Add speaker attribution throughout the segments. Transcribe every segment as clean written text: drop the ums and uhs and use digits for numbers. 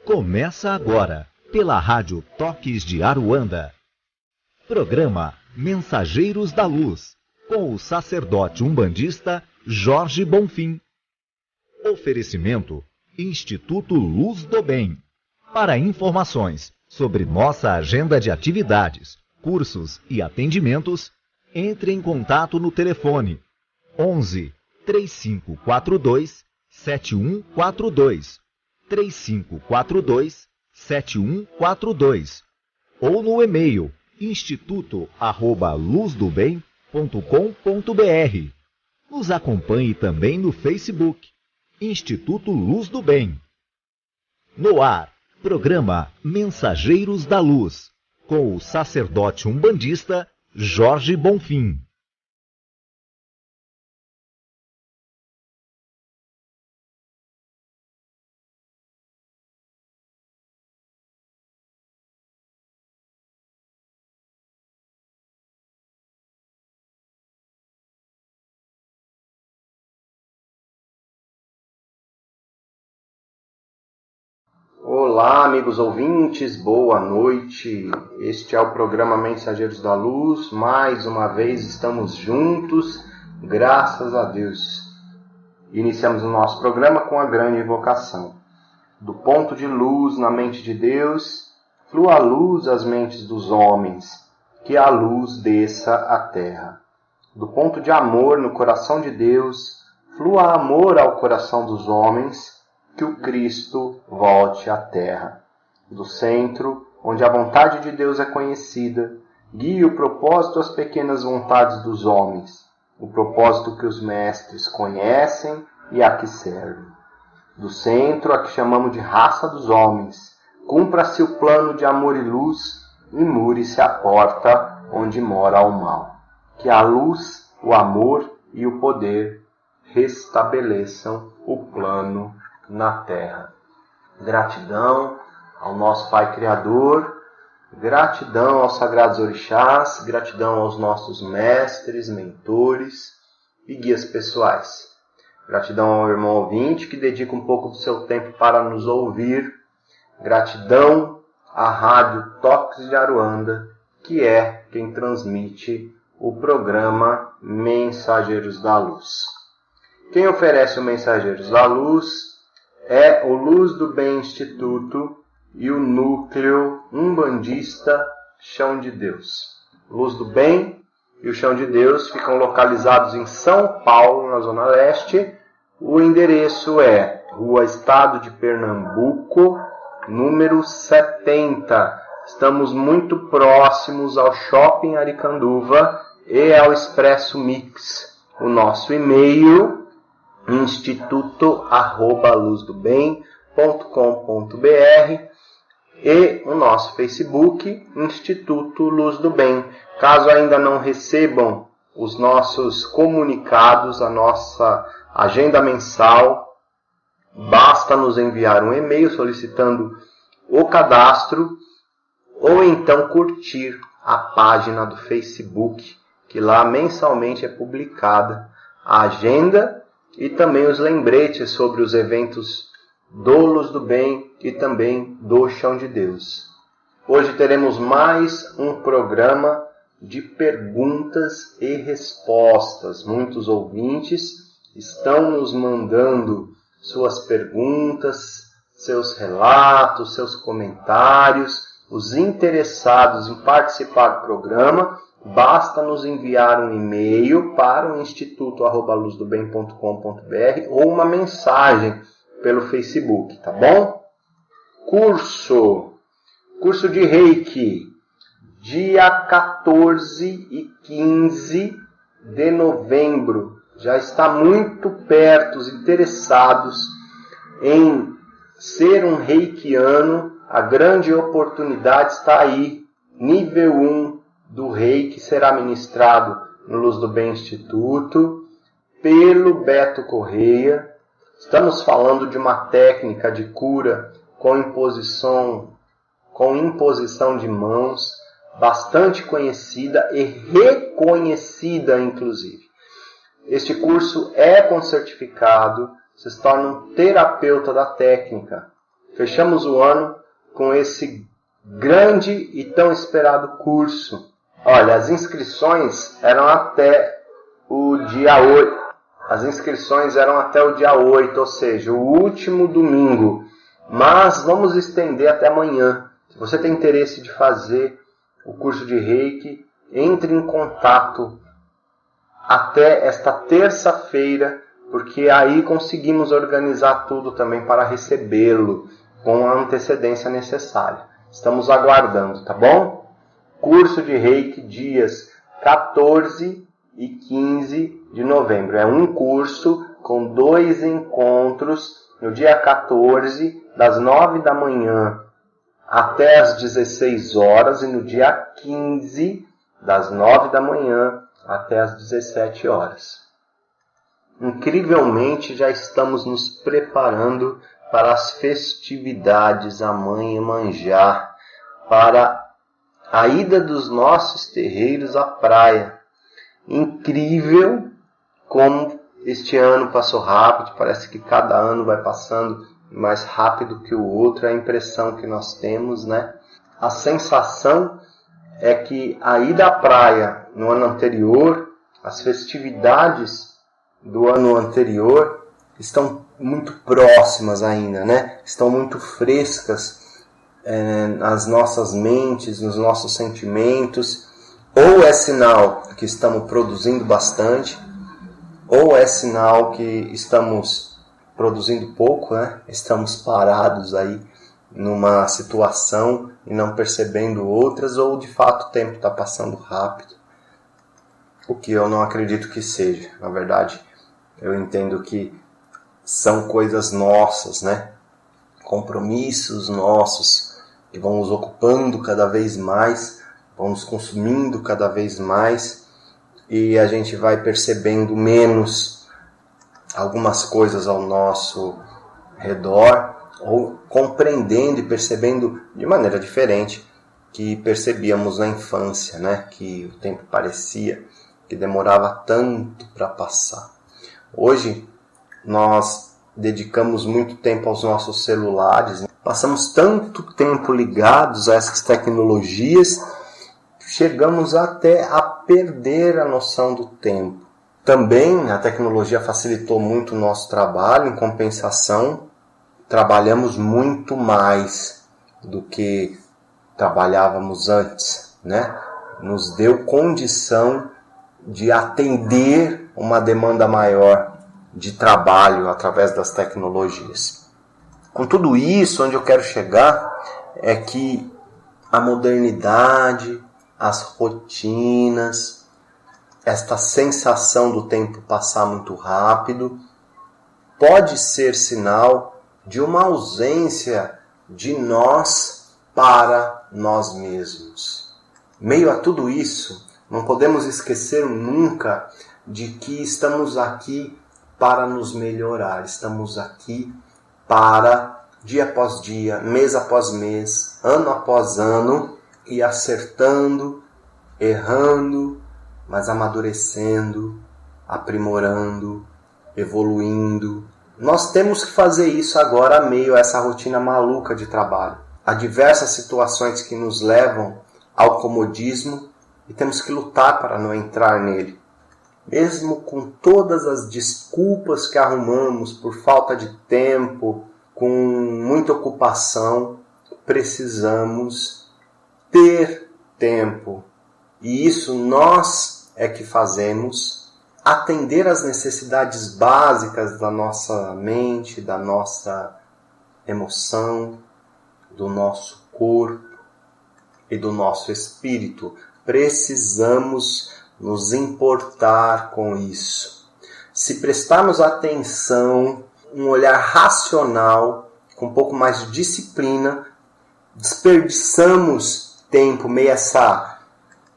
Speaker 1: Começa agora, pela Rádio Toques de Aruanda. Programa Mensageiros da Luz, com o sacerdote umbandista Jorge Bonfim. Oferecimento Instituto Luz do Bem. Para informações sobre nossa agenda de atividades, cursos e atendimentos, entre em contato no telefone 11 3542 7142, 3542 7142, ou no e-mail instituto@luzdobem.com.br. Nos acompanhe também no Facebook, Instituto Luz do Bem. No ar, programa Mensageiros da Luz, com o sacerdote umbandista Jorge Bonfim.
Speaker 2: Olá, amigos ouvintes, boa noite. Este é o programa Mensageiros da Luz. Mais uma vez estamos juntos, graças a Deus. Iniciamos o nosso programa com a grande invocação. Do ponto de luz na mente de Deus, flua a luz às mentes dos homens, que a luz desça à terra. Do ponto de amor no coração de Deus, flua amor ao coração dos homens, que o Cristo volte à terra. Do centro, onde a vontade de Deus é conhecida, guie o propósito às pequenas vontades dos homens, o propósito que os mestres conhecem e a que servem. Do centro, a que chamamos de raça dos homens, cumpra-se o plano de amor e luz e mure-se a porta onde mora o mal. Que a luz, o amor e o poder restabeleçam o plano na terra. Gratidão ao nosso Pai Criador, gratidão aos sagrados orixás, gratidão aos nossos mestres, mentores e guias pessoais. Gratidão ao irmão ouvinte que dedica um pouco do seu tempo para nos ouvir. Gratidão à Rádio Toques de Aruanda, que é quem transmite o programa Mensageiros da Luz. Quem oferece o Mensageiros da Luz é o Luz do Bem Instituto e o Núcleo Umbandista Chão de Deus. Luz do Bem e o Chão de Deus ficam localizados em São Paulo, na Zona Leste. O endereço é Rua Estado de Pernambuco, número 70. Estamos muito próximos ao Shopping Aricanduva e ao Expresso Mix. O nosso e-mail instituto@luzdobem.com.br e o nosso Facebook, Instituto Luz do Bem. Caso ainda não recebam os nossos comunicados, a nossa agenda mensal, basta nos enviar um e-mail solicitando o cadastro ou então curtir a página do Facebook, que lá mensalmente é publicada a agenda e também os lembretes sobre os eventos do Luz do Bem e também do Chão de Deus. Hoje teremos mais um programa de perguntas e respostas. Muitos ouvintes estão nos mandando suas perguntas, seus relatos, seus comentários. Os interessados em participar do programa, basta nos enviar um e-mail para o instituto@luzdobem.com.br ou uma mensagem pelo Facebook, tá bom? Curso de Reiki, dia 14 e 15 de novembro. Já está muito perto. Os interessados em ser um reikiano, a grande oportunidade está aí. Nível 1 do Reiki será ministrado no Luz do Bem Instituto pelo Beto Correia. Estamos falando de uma técnica de cura com imposição de mãos, bastante conhecida e reconhecida, inclusive. Este curso é com certificado, você se torna um terapeuta da técnica. Fechamos o ano com esse grande e tão esperado curso. Olha, as inscrições eram até o dia 8. As inscrições eram até o dia 8, ou seja, o último domingo. Mas vamos estender até amanhã. Se você tem interesse de fazer o curso de Reiki, entre em contato até esta terça-feira, porque aí conseguimos organizar tudo também para recebê-lo com a antecedência necessária. Estamos aguardando, tá bom? Curso de Reiki dias 14 e 15 de novembro. É um curso com 2 encontros no dia 14, das 9 da manhã até as 16 horas, e no dia 15, das 9 da manhã até as 17 horas. Incrivelmente, já estamos nos preparando para as festividades a Mãe Iemanjá, para a ida dos nossos terreiros à praia. Incrível como este ano passou rápido, parece que cada ano vai passando mais rápido que o outro, é a impressão que nós temos, né? A sensação é que a ida à praia no ano anterior, as festividades do ano anterior estão muito próximas ainda, né? Estão muito frescas nas nossas mentes, nos nossos sentimentos. Ou é sinal que estamos produzindo bastante, ou é sinal que estamos produzindo pouco, né? Estamos parados aí numa situação e não percebendo outras, ou de fato o tempo está passando rápido. O que eu não acredito que seja. Na verdade, eu entendo que são coisas nossas, né? Compromissos nossos que vão nos ocupando cada vez mais, vão nos consumindo cada vez mais, e a gente vai percebendo menos algumas coisas ao nosso redor, ou compreendendo e percebendo de maneira diferente que percebíamos na infância, né? Que o tempo parecia que demorava tanto para passar. Hoje nós dedicamos muito tempo aos nossos celulares, né? Passamos tanto tempo ligados a essas tecnologias, chegamos até a perder a noção do tempo. Também a tecnologia facilitou muito o nosso trabalho, em compensação, trabalhamos muito mais do que trabalhávamos antes, né? Nos deu condição de atender uma demanda maior de trabalho através das tecnologias. Com tudo isso, onde eu quero chegar é que a modernidade, as rotinas, esta sensação do tempo passar muito rápido, pode ser sinal de uma ausência de nós para nós mesmos. Meio a tudo isso, não podemos esquecer nunca de que estamos aqui para nos melhorar, estamos aqui para, dia após dia, mês após mês, ano após ano, ir acertando, errando, mas amadurecendo, aprimorando, evoluindo. Nós temos que fazer isso agora, meio a essa rotina maluca de trabalho. Há diversas situações que nos levam ao comodismo e temos que lutar para não entrar nele. Mesmo com todas as desculpas que arrumamos por falta de tempo, com muita ocupação, precisamos ter tempo. E isso nós é que fazemos, atender às necessidades básicas da nossa mente, da nossa emoção, do nosso corpo e do nosso espírito. Precisamos nos importar com isso. Se prestarmos atenção, um olhar racional, com um pouco mais de disciplina, desperdiçamos tempo, meio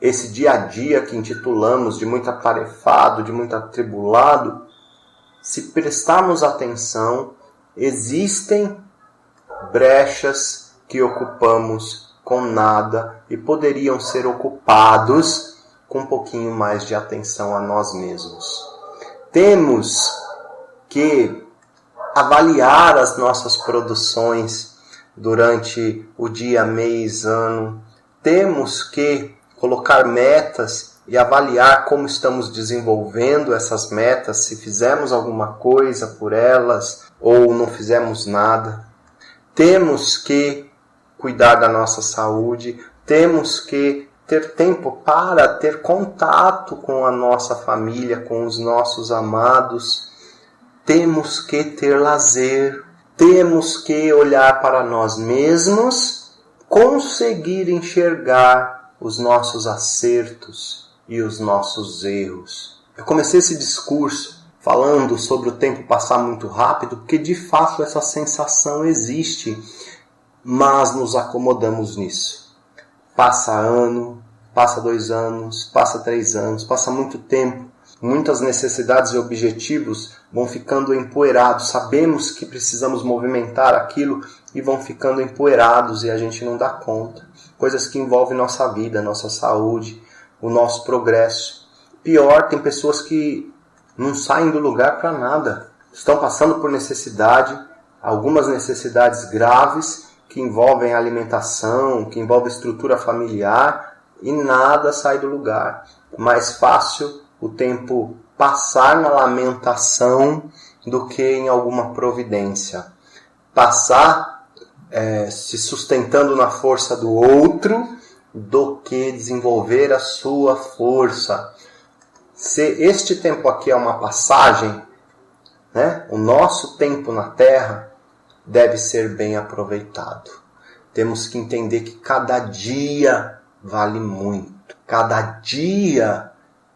Speaker 2: esse dia a dia que intitulamos de muito atarefado, de muito atribulado. Se prestarmos atenção, existem brechas que ocupamos com nada e poderiam ser ocupados com um pouquinho mais de atenção a nós mesmos. Temos que avaliar as nossas produções, durante o dia, mês, ano. Temos que colocar metas e avaliar como estamos desenvolvendo essas metas, se fizemos alguma coisa por elas ou não fizemos nada. Temos que cuidar da nossa saúde, temos que ter tempo para ter contato com a nossa família, com os nossos amados. Temos que ter lazer, temos que olhar para nós mesmos, conseguir enxergar os nossos acertos e os nossos erros. Eu comecei esse discurso falando sobre o tempo passar muito rápido, porque de fato essa sensação existe, mas nos acomodamos nisso. Passa ano, passa 2 anos, passa 3 anos, passa muito tempo. Muitas necessidades e objetivos vão ficando empoeirados. Sabemos que precisamos movimentar aquilo e vão ficando empoeirados e a gente não dá conta. Coisas que envolvem nossa vida, nossa saúde, o nosso progresso. Pior, tem pessoas que não saem do lugar para nada. Estão passando por necessidade, algumas necessidades graves que envolvem alimentação, que envolvem estrutura familiar e nada sai do lugar. Mais fácil o tempo passar na lamentação do que em alguma providência. Passar se sustentando na força do outro do que desenvolver a sua força. Se este tempo aqui é uma passagem, né, o nosso tempo na Terra deve ser bem aproveitado. Temos que entender que cada dia vale muito. Cada dia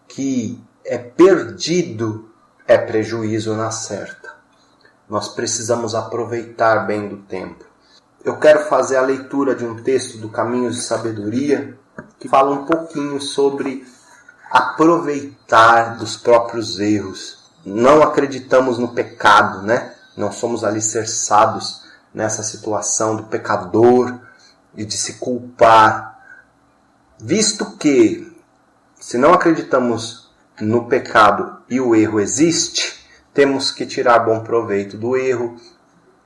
Speaker 2: que é perdido é prejuízo na certa. Nós precisamos aproveitar bem do tempo. Eu quero fazer a leitura de um texto do Caminhos de Sabedoria que fala um pouquinho sobre aproveitar dos próprios erros. Não acreditamos no pecado, né? Não somos alicerçados nessa situação do pecador e de se culpar. Visto que, se não acreditamos no pecado e o erro existe, temos que tirar bom proveito do erro,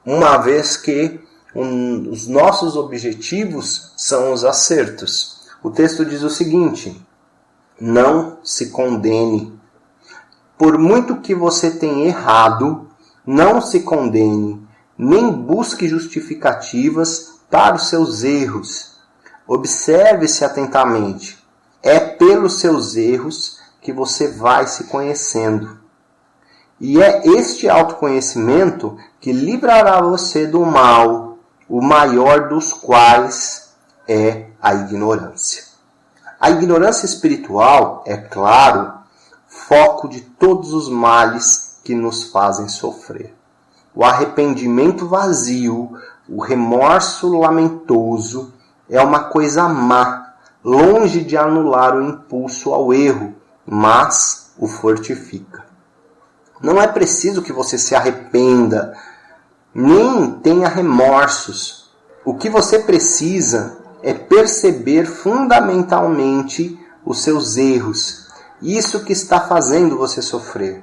Speaker 2: uma vez que os nossos objetivos são os acertos. O texto diz o seguinte: não se condene. Por muito que você tenha errado, não se condene, nem busque justificativas para os seus erros. Observe-se atentamente. É pelos seus erros que você vai se conhecendo. E é este autoconhecimento que livrará você do mal, o maior dos quais é a ignorância. A ignorância espiritual, é claro, foco de todos os males que nos fazem sofrer. O arrependimento vazio, o remorso lamentoso, é uma coisa má, longe de anular o impulso ao erro, mas o fortifica. Não é preciso que você se arrependa, nem tenha remorsos. O que você precisa é perceber fundamentalmente os seus erros. Isso que está fazendo você sofrer.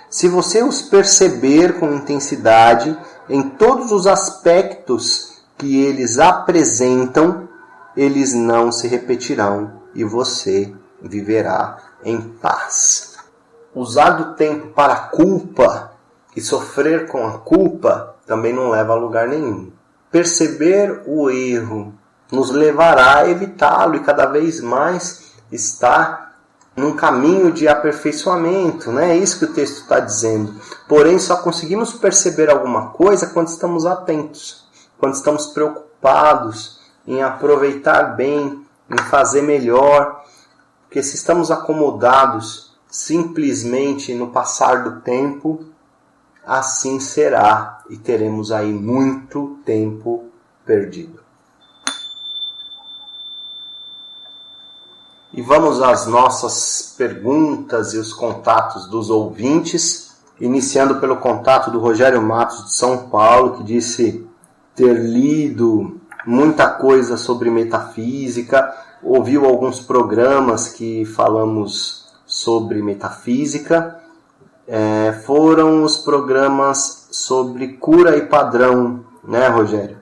Speaker 2: Se você os perceber com intensidade em todos os aspectos que eles apresentam, eles não se repetirão e você viverá em paz. Usar do tempo para a culpa e sofrer com a culpa também não leva a lugar nenhum. Perceber o erro nos levará a evitá-lo e cada vez mais estar num caminho de aperfeiçoamento, né? É isso que o texto está dizendo. Porém, só conseguimos perceber alguma coisa quando estamos atentos, quando estamos preocupados em aproveitar bem, em fazer melhor. Porque se estamos acomodados simplesmente no passar do tempo, assim será e teremos aí muito tempo perdido. E vamos às nossas perguntas e os contatos dos ouvintes, iniciando pelo contato do Rogério Matos de São Paulo, que disse ter lido muita coisa sobre metafísica, ouviu alguns programas que falamos sobre metafísica, foram os programas sobre cura e padrão, né, Rogério?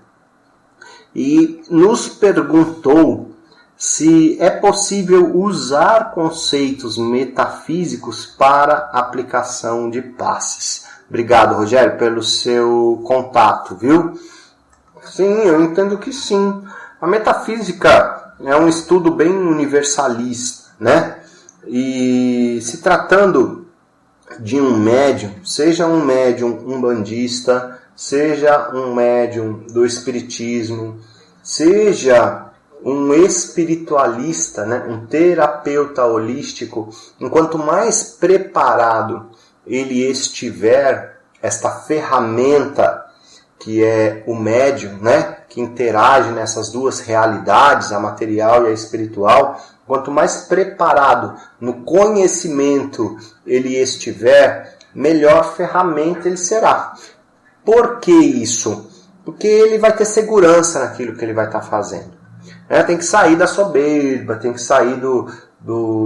Speaker 2: e nos perguntou se é possível usar conceitos metafísicos para aplicação de passes. Obrigado, Rogério, pelo seu contato, viu? Sim, eu entendo que sim. A metafísica é um estudo bem universalista, né? E se tratando de um médium, seja um médium umbandista, seja um médium do espiritismo, seja um espiritualista, né? Um terapeuta holístico, enquanto mais preparado ele estiver, esta ferramenta que é o médium, né? Que interage nessas duas realidades, a material e a espiritual, quanto mais preparado no conhecimento ele estiver, melhor ferramenta ele será. Por que isso? Porque ele vai ter segurança naquilo que ele vai estar fazendo. Tem que sair da soberba, tem que sair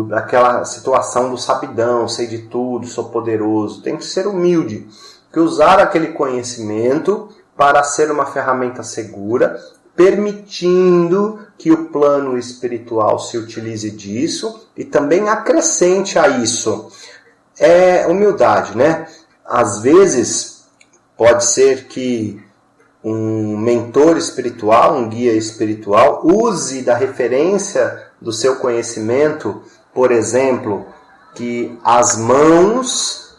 Speaker 2: daquela situação do sabidão, sei de tudo, sou poderoso. Tem que ser humilde, que usar aquele conhecimento para ser uma ferramenta segura, permitindo que o plano espiritual se utilize disso e também acrescente a isso. É humildade, né? Às vezes, pode ser que um mentor espiritual, um guia espiritual, use da referência do seu conhecimento, por exemplo, que as mãos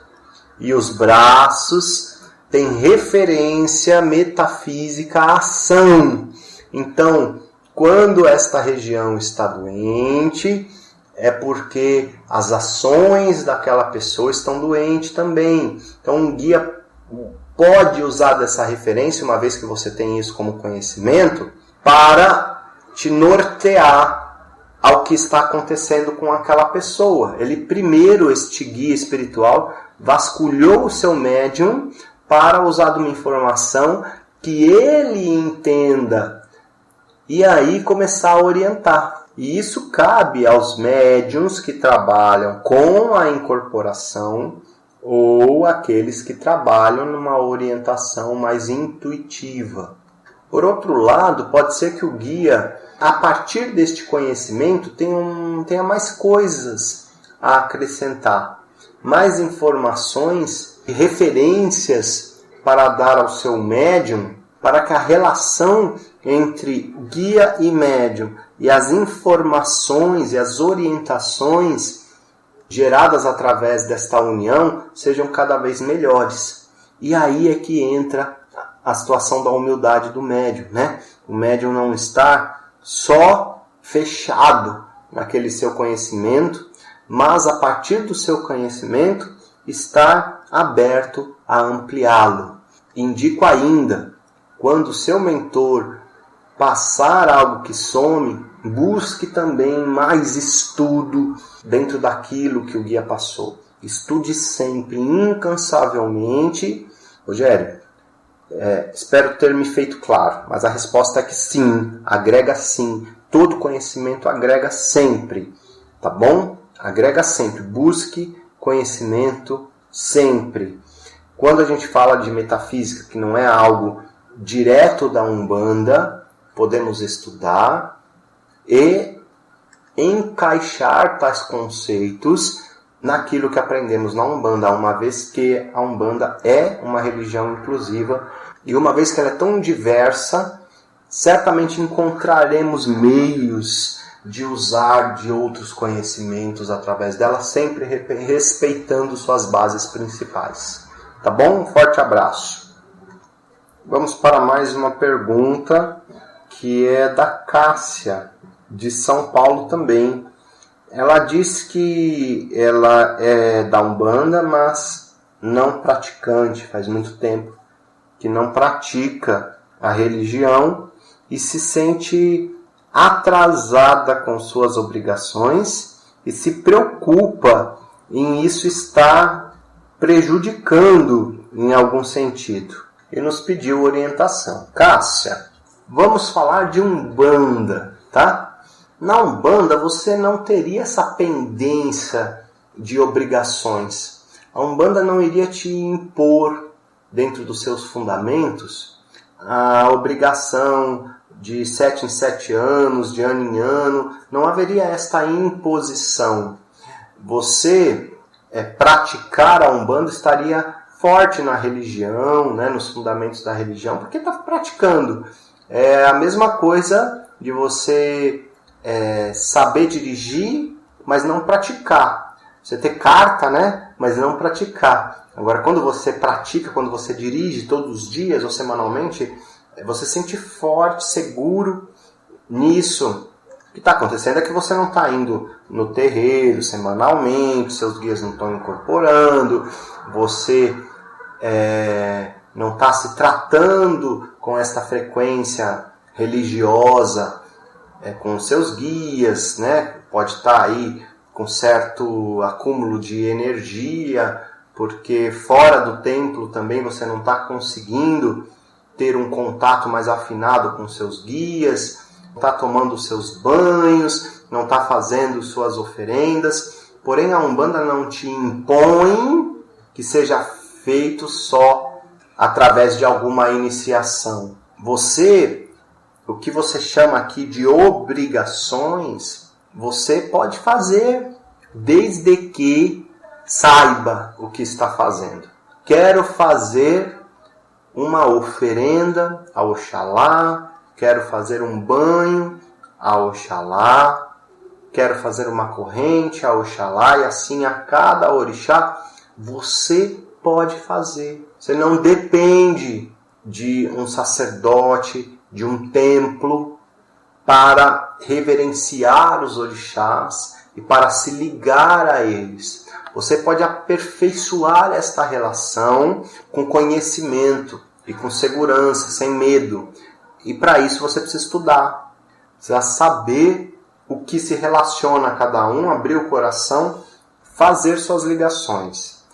Speaker 2: e os braços têm referência metafísica à ação. Então, quando esta região está doente, é porque as ações daquela pessoa estão doentes também. Então, um guia pode usar dessa referência, uma vez que você tem isso como conhecimento, para te nortear ao que está acontecendo com aquela pessoa. Ele primeiro, este guia espiritual, vasculhou o seu médium para usar de uma informação que ele entenda e aí começar a orientar. E isso cabe aos médiuns que trabalham com a incorporação ou aqueles que trabalham numa orientação mais intuitiva. Por outro lado, pode ser que o guia, a partir deste conhecimento, tenha mais coisas a acrescentar, mais informações e referências para dar ao seu médium, para que a relação entre guia e médium e as informações e as orientações geradas através desta união sejam cada vez melhores. E aí é que entra a situação da humildade do médium, né? O médium não está só fechado naquele seu conhecimento, mas a partir do seu conhecimento estar aberto a ampliá-lo. Indico ainda, quando o seu mentor passar algo que some, busque também mais estudo dentro daquilo que o guia passou. Estude sempre, incansavelmente. Rogério, espero ter me feito claro, mas a resposta é que sim, agrega sim. Todo conhecimento agrega sempre, tá bom? Agrega sempre, busque conhecimento sempre. Quando a gente fala de metafísica, que não é algo direto da Umbanda, podemos estudar e encaixar tais conceitos naquilo que aprendemos na Umbanda, uma vez que a Umbanda é uma religião inclusiva e uma vez que ela é tão diversa, certamente encontraremos meios de usar de outros conhecimentos através dela, sempre respeitando suas bases principais. Tá bom? Um forte abraço. Vamos para mais uma pergunta, que é da Cássia, de São Paulo também. Ela diz que ela é da Umbanda, mas não praticante, faz muito tempo que não pratica a religião e se sente atrasada com suas obrigações e se preocupa em isso estar prejudicando em algum sentido. E nos pediu orientação. Cássia, vamos falar de Umbanda, tá? Na Umbanda você não teria essa pendência de obrigações. A Umbanda não iria te impor, dentro dos seus fundamentos, a obrigação de 7 em 7 anos, de ano em ano. Não haveria esta imposição. Você praticar a Umbanda estaria forte na religião, né, nos fundamentos da religião, porque está praticando. É a mesma coisa de você saber dirigir, mas não praticar. Você ter carta, né, mas não praticar. Agora, quando você pratica, quando você dirige todos os dias ou semanalmente, você se sente forte, seguro nisso. O que está acontecendo é que você não está indo no terreiro semanalmente, seus guias não estão incorporando, você não está se tratando com esta frequência religiosa com os seus guias, né? Pode estar aí com certo acúmulo de energia, porque fora do templo também você não está conseguindo ter um contato mais afinado com seus guias, não está tomando seus banhos, não está fazendo suas oferendas. Porém, a Umbanda não te impõe que seja feito só através de alguma iniciação. O que você chama aqui de obrigações, você pode fazer desde que saiba o que está fazendo. Quero fazer uma oferenda a Oxalá, quero fazer um banho a Oxalá, quero fazer uma corrente a Oxalá, e assim a cada orixá você pode fazer. Você não depende de um sacerdote, de um templo, para reverenciar os orixás e para se ligar a eles. Você pode aperfeiçoar esta relação com conhecimento e com segurança, sem medo. E para isso você precisa estudar. Você precisa saber o que se relaciona a cada um, abrir o coração, fazer suas ligações.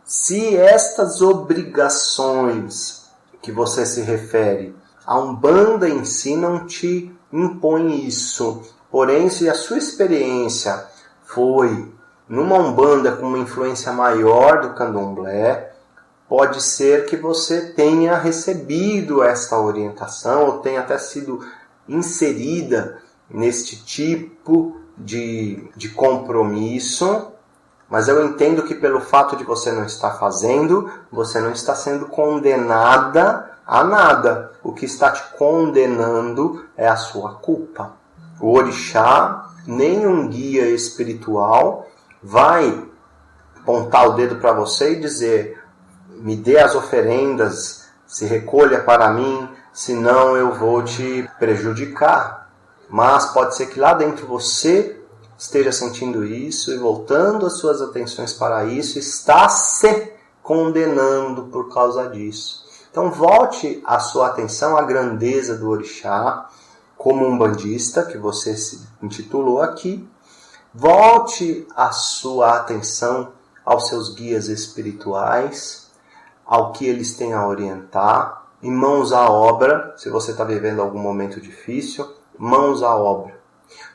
Speaker 2: Se estas obrigações que você se refere, a Umbanda em si não te impõe isso. Porém, se a sua experiência foi numa Umbanda com uma influência maior do Candomblé, pode ser que você tenha recebido esta orientação ou tenha até sido inserida neste tipo de compromisso. Mas eu entendo que pelo fato de você não estar fazendo, você não está sendo condenada a nada. O que está te condenando é a sua culpa. O orixá, nem um guia espiritual, vai apontar o dedo para você e dizer: me dê as oferendas, se recolha para mim, senão eu vou te prejudicar. Mas pode ser que lá dentro você esteja sentindo isso e voltando as suas atenções para isso, está se condenando por causa disso. Então volte a sua atenção à grandeza do orixá, como umbandista, que você se intitulou aqui. Volte a sua atenção aos seus guias espirituais, ao que eles têm a orientar, e mãos à obra. Se você está vivendo algum momento difícil, mãos à obra.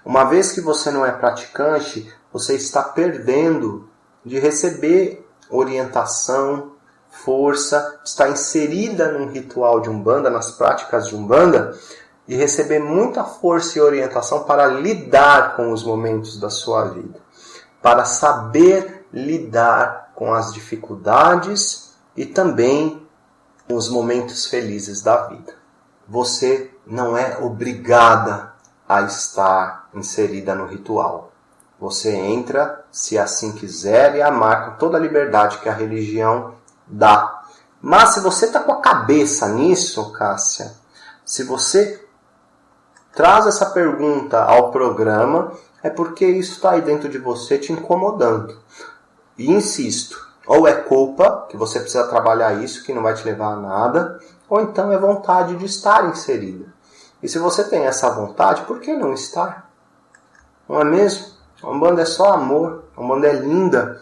Speaker 2: Uma vez que você não é praticante, você está perdendo de receber orientação, força, está inserida num ritual de Umbanda, nas práticas de Umbanda, e receber muita força e orientação para lidar com os momentos da sua vida, para saber lidar com as dificuldades e também com os momentos felizes da vida. Você não é obrigada a estar inserida no ritual. Você entra, se assim quiser, e amar com toda a liberdade que a religião dá. Mas se você está com a cabeça nisso, Cássia, se você traz essa pergunta ao programa, é porque isso está aí dentro de você te incomodando. E insisto, ou é culpa, que você precisa trabalhar isso, que não vai te levar a nada, ou então é vontade de estar inserida. E se você tem essa vontade, por que não estar? Não é mesmo? A Umbanda é só amor, a Umbanda é linda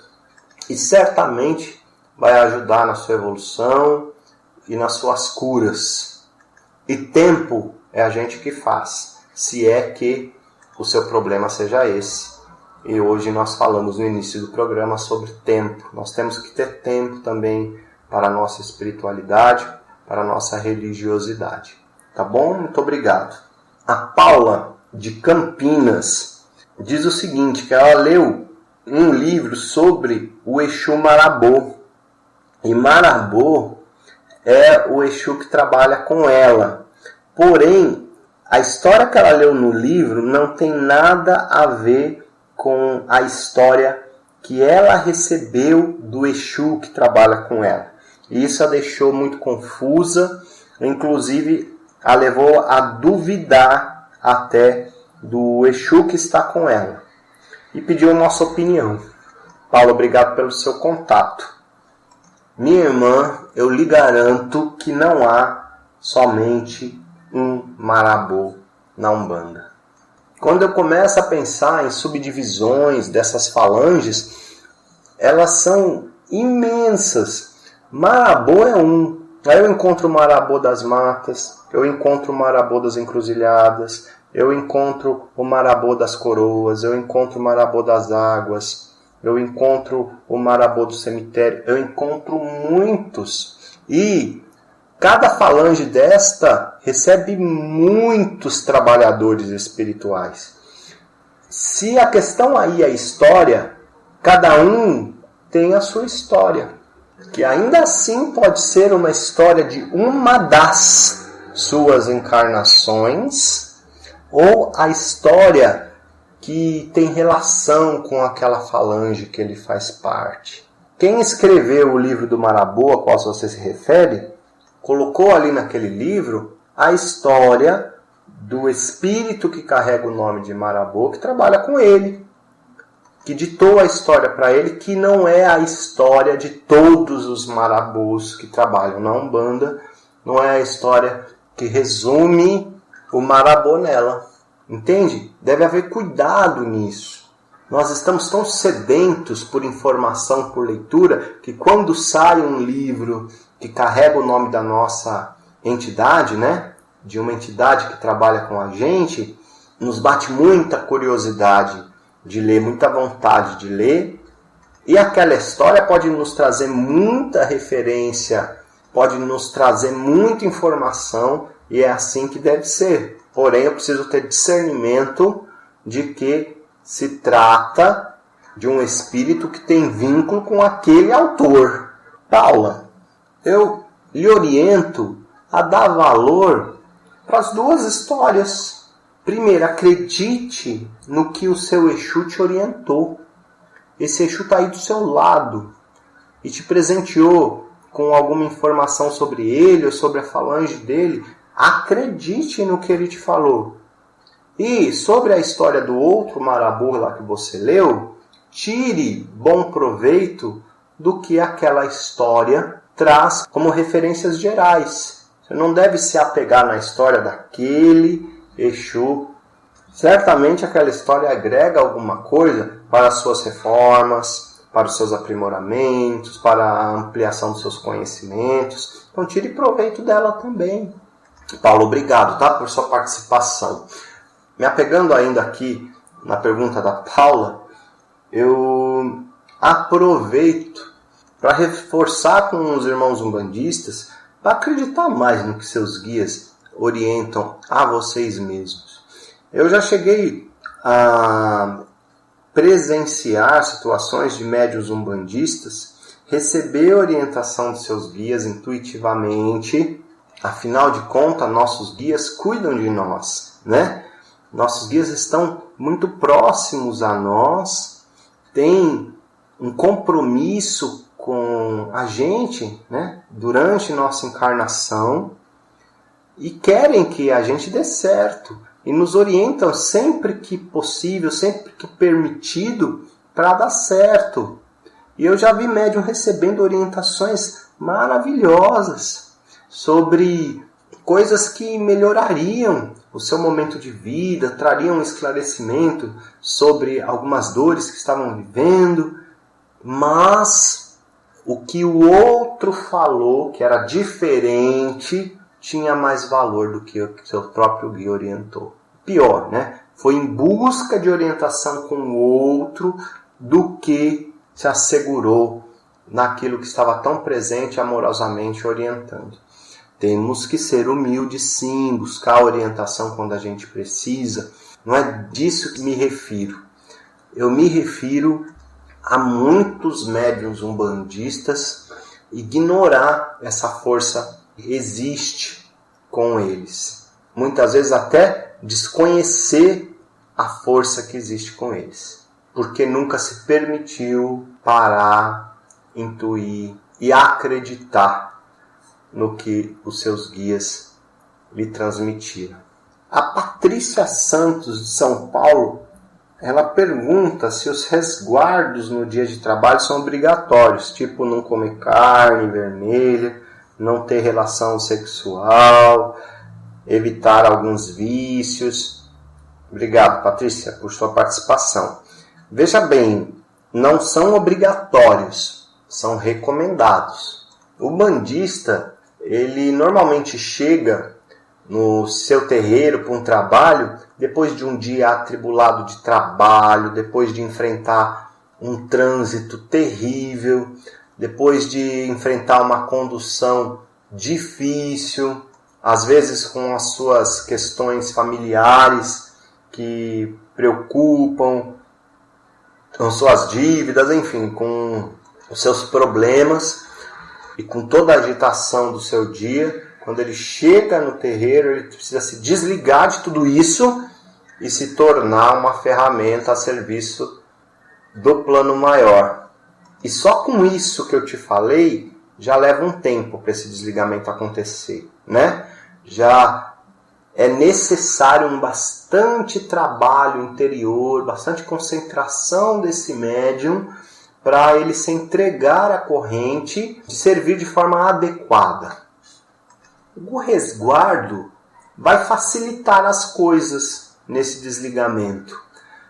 Speaker 2: e certamente vai ajudar na sua evolução e nas suas curas. E tempo é a gente que faz, se é que o seu problema seja esse. E hoje nós falamos no início do programa sobre tempo. Nós temos que ter tempo também para a nossa espiritualidade, para a nossa religiosidade. Tá bom? Muito obrigado. A Paula, de Campinas, diz o seguinte, que ela leu um livro sobre o Exu Marabô. E Marabô é o Exu que trabalha com ela. Porém, a história que ela leu no livro não tem nada a ver com a história que ela recebeu do Exu que trabalha com ela. E isso a deixou muito confusa, inclusive a levou a duvidar até do Exu que está com ela. E pediu a nossa opinião. Paulo, obrigado pelo seu contato. Minha irmã, eu lhe garanto que não há somente um Marabô na Umbanda. Quando eu começo a pensar em subdivisões dessas falanges, elas são imensas. Marabô é um. Aí eu encontro o Marabô das Matas, eu encontro o Marabô das Encruzilhadas, eu encontro o Marabô das Coroas, eu encontro o Marabô das Águas, eu encontro o Marabô do Cemitério, eu encontro muitos. E cada falange desta recebe muitos trabalhadores espirituais. Se a questão aí é história, cada um tem a sua história, que ainda assim pode ser uma história de uma das suas encarnações, ou a história que tem relação com aquela falange que ele faz parte. Quem escreveu o livro do Marabô, a qual você se refere, colocou ali naquele livro a história do espírito que carrega o nome de Marabô, que trabalha com ele, que ditou a história para ele, que não é a história de todos os Marabôs que trabalham na Umbanda, não é a história que resume o Marabô nela. Entende? Deve haver cuidado nisso. Nós estamos tão sedentos por informação, por leitura, que quando sai um livro que carrega o nome da nossa entidade, né? De uma entidade que trabalha com a gente, nos bate muita curiosidade de ler, muita vontade de ler. E aquela história pode nos trazer muita referência, pode nos trazer muita informação, e é assim que deve ser. Porém, eu preciso ter discernimento de que se trata de um espírito que tem vínculo com aquele autor. Paula, eu lhe oriento a dar valor para as duas histórias. Primeiro, acredite no que o seu Exu te orientou. Esse Exu está aí do seu lado e te presenteou com alguma informação sobre ele ou sobre a falange dele. Acredite no que ele te falou. E sobre a história do outro Marabô lá que você leu, tire bom proveito do que aquela história traz como referências gerais. Você não deve se apegar na história daquele Exu. Certamente aquela história agrega alguma coisa para as suas reformas, para os seus aprimoramentos, para a ampliação dos seus conhecimentos. Então tire proveito dela também. Paulo, obrigado, tá, por sua participação. Me apegando ainda aqui na pergunta da Paula, eu aproveito para reforçar com os irmãos umbandistas para acreditar mais no que seus guias orientam a vocês mesmos. Eu já cheguei a presenciar situações de médiuns umbandistas, receber orientação de seus guias intuitivamente. Afinal de contas, nossos guias cuidam de nós, né? Nossos guias estão muito próximos a nós, têm um compromisso com a gente, né? Durante nossa encarnação, e querem que a gente dê certo. E nos orientam sempre que possível, sempre que permitido, para dar certo. E eu já vi médium recebendo orientações maravilhosas sobre coisas que melhorariam o seu momento de vida, trariam um esclarecimento sobre algumas dores que estavam vivendo, mas o que o outro falou, que era diferente, tinha mais valor do que o seu próprio guia orientou. Pior, né? Foi em busca de orientação com o outro do que se assegurou naquilo que estava tão presente e amorosamente orientando. Temos que ser humildes sim, buscar orientação quando a gente precisa. Não é disso que me refiro. Eu me refiro a muitos médiuns umbandistas ignorar essa força que existe com eles. Muitas vezes até desconhecer a força que existe com eles. Porque nunca se permitiu parar, intuir e acreditar no que os seus guias lhe transmitiram. A Patrícia Santos, de São Paulo, ela pergunta se os resguardos no dia de trabalho são obrigatórios, tipo não comer carne vermelha, não ter relação sexual, evitar alguns vícios. Obrigado, Patrícia, por sua participação. Veja bem, não são obrigatórios, são recomendados. O umbandista, ele normalmente chega no seu terreiro para um trabalho, depois de um dia atribulado de trabalho, depois de enfrentar um trânsito terrível, depois de enfrentar uma condução difícil, às vezes com as suas questões familiares que preocupam, com suas dívidas, enfim, com os seus problemas e com toda a agitação do seu dia. Quando ele chega no terreiro, ele precisa se desligar de tudo isso e se tornar uma ferramenta a serviço do plano maior. E só com isso que eu te falei, já leva um tempo para esse desligamento acontecer, né? Já é necessário um bastante trabalho interior, bastante concentração desse médium para ele se entregar à corrente e servir de forma adequada. O resguardo vai facilitar as coisas nesse desligamento,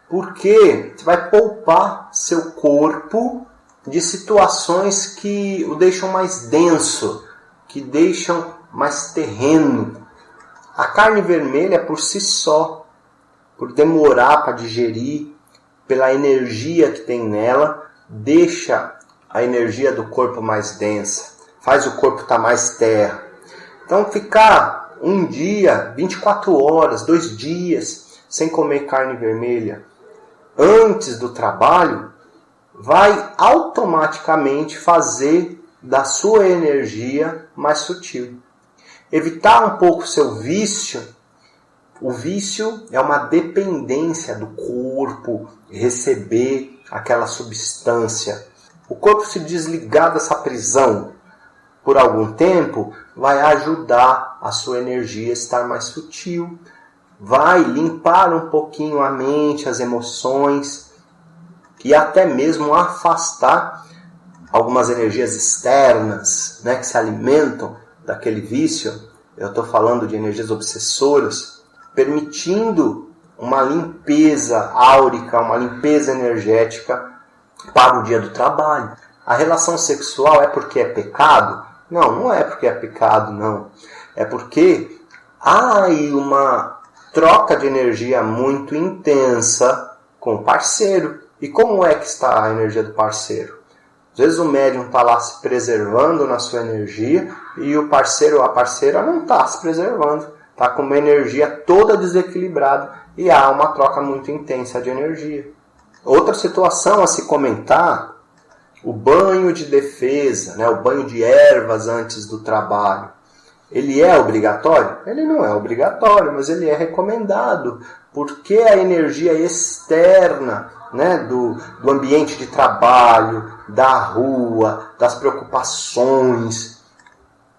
Speaker 2: porque você vai poupar seu corpo de situações que o deixam mais denso, que deixam mais terreno. A carne vermelha por si só, por demorar para digerir, pela energia que tem nela, deixa a energia do corpo mais densa, faz o corpo estar mais terra. Então ficar um dia, 24 horas, 2 dias sem comer carne vermelha antes do trabalho vai automaticamente fazer da sua energia mais sutil. Evitar um pouco o seu vício. O vício é uma dependência do corpo receber aquela substância. O corpo se desligar dessa prisão por algum tempo vai ajudar a sua energia a estar mais sutil, vai limpar um pouquinho a mente, as emoções e até mesmo afastar algumas energias externas, né, que se alimentam daquele vício. Eu estou falando de energias obsessoras, permitindo uma limpeza áurica, uma limpeza energética para o dia do trabalho. A relação sexual é porque é pecado? Não é porque é pecado, não. É porque há aí uma troca de energia muito intensa com o parceiro. E como é que está a energia do parceiro? Às vezes o médium está lá se preservando na sua energia e o parceiro ou a parceira não está se preservando. Está com uma energia toda desequilibrada e há uma troca muito intensa de energia. Outra situação a se comentar, o banho de defesa, né, o banho de ervas antes do trabalho. Ele é obrigatório? Ele não é obrigatório, mas ele é recomendado, porque a energia externa, né, do ambiente de trabalho, da rua, das preocupações,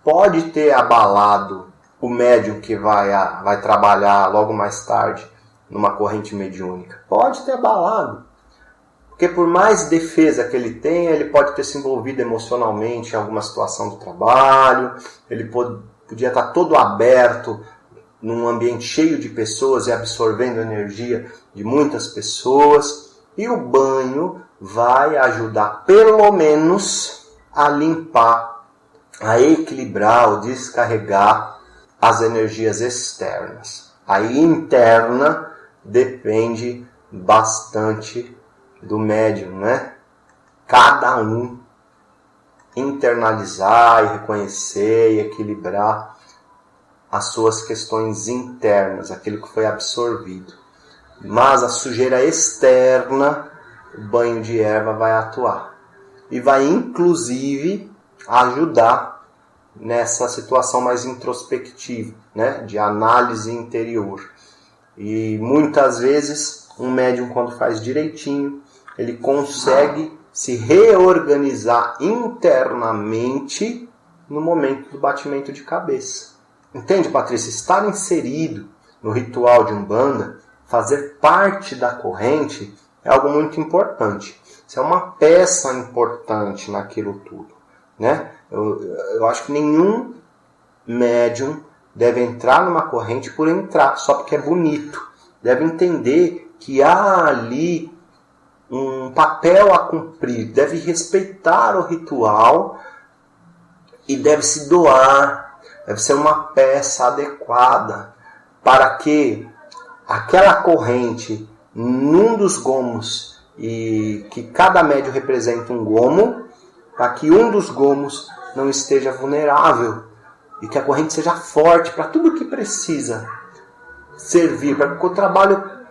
Speaker 2: pode ter abalado o médium que vai trabalhar logo mais tarde numa corrente mediúnica. Pode ter abalado. Porque por mais defesa que ele tenha, ele pode ter se envolvido emocionalmente em alguma situação do trabalho, ele podia estar todo aberto num ambiente cheio de pessoas e absorvendo energia de muitas pessoas. E o banho vai ajudar, pelo menos, a limpar, a equilibrar ou descarregar as energias externas. A interna depende bastante do médium, né? Cada um internalizar e reconhecer e equilibrar as suas questões internas, aquilo que foi absorvido. Mas a sujeira externa, o banho de erva vai atuar. E vai inclusive ajudar nessa situação mais introspectiva, né? De análise interior. E muitas vezes um médium, quando faz direitinho, ele consegue se reorganizar internamente no momento do batimento de cabeça. Entende, Patrícia? Estar inserido no ritual de Umbanda, fazer parte da corrente, é algo muito importante. Isso é uma peça importante naquilo tudo, né? Eu acho que nenhum médium deve entrar numa corrente por entrar, só porque é bonito. Deve entender que há ali um papel a cumprir, deve respeitar o ritual e deve se doar, deve ser uma peça adequada para que aquela corrente, num dos gomos, e que cada médium representa um gomo, para que um dos gomos não esteja vulnerável e que a corrente seja forte para tudo o que precisa servir, para que o trabalho